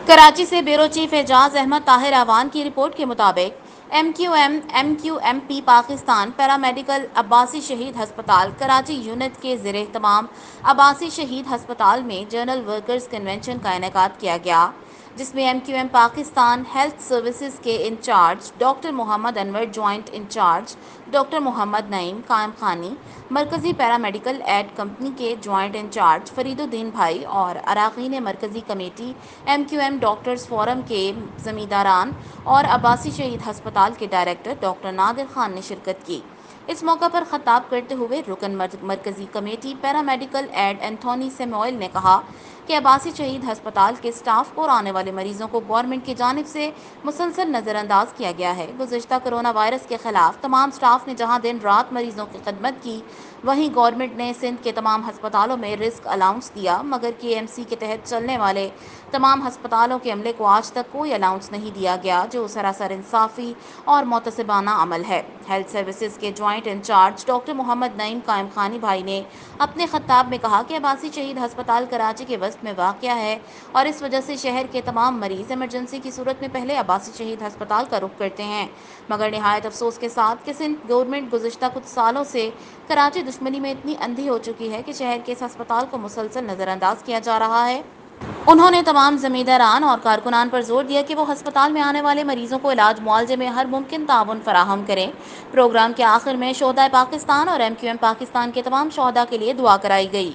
کراچی سے bureau chief Ijaz Ahmed Tahir Awan کی رپورٹ کے مطابق M Q M P Pakistan paramedical Abbasi Shaheed ہسپتال کراچی یونٹ کے زیر اہتمام عباسی شہید ہسپتال میں جنرل ورکرز کنونشن کا انعقاد کیا گیا، جس میں M Q M Pakistan health services کے incharge doctor Muhammad Anwar, joint incharge doctor Muhammad Naeem Qaim Khani, مرکزی پیرامیڈیکل ایڈ کمپنی کے جوائنٹ انچارج فرید الدین بھائی اور اراکین مرکزی committee M Q M doctors forum کے ذمہ اور عباسی شہید ہسپتال کے ڈائریکٹر ڈاکٹر نادر خان نے شرکت کی۔ اس موقع پر خطاب کرتے ہوئے رکن مرکزی committee paramedical aid Anthony Samuel نے کہا کہ عباسی شہید ہسپتال کے سٹاف کو اور آنے والے مریضوں کو گورنمنٹ کی جانب سے مسلسل نظر انداز کیا گیا ہے۔ گزشتہ کرونا وائرس کے خلاف تمام سٹاف نے جہاں دن رات مریضوں کی خدمت کی، وہیں گورنمنٹ نے سندھ کے تمام ہسپتالوں میں رسک الاؤنس دیا، مگر کے ایم سی کے تحت چلنے والے تمام ہسپتالوں کے عملے کو آج تک کوئی الاؤنس نہیں دیا گیا، جو سراسر انصافی اور محتسبانہ عمل ہے۔ ہیلتھ سروسز کے joint incharge doctor Muhammad Naeem Qaim خانی بھائی نے اپنے خطاب میں کہا کہ عباسی شہید ہسپتال کراچی کے وسط میں واقع ہے اور اس وجہ سے شہر کے تمام مریض ایمرجنسی کی صورت میں پہلے عباسی شہید ہسپتال کا رخ کرتے ہیں، مگر نہایت افسوس کے ساتھ کہ سندھ گورنمنٹ گزشتہ کچھ سالوں سے کراچی دشمنی میں اتنی اندھی ہو چکی ہے کہ شہر کے اس ہسپتال کو مسلسل نظر انداز کیا جا رہا ہے۔ انہوں نے تمام ذمہ اور کارکنان پر زور دیا کہ وہ ہسپتال میں آنے والے مریضوں کو علاج معالجے میں ہر ممکن تعاون فراہم کریں۔ پروگرام کے آخر میں شہدائے پاکستان اور ایم کیو ایم پاکستان کے تمام شہداء کے لیے دعا کرائی گئی۔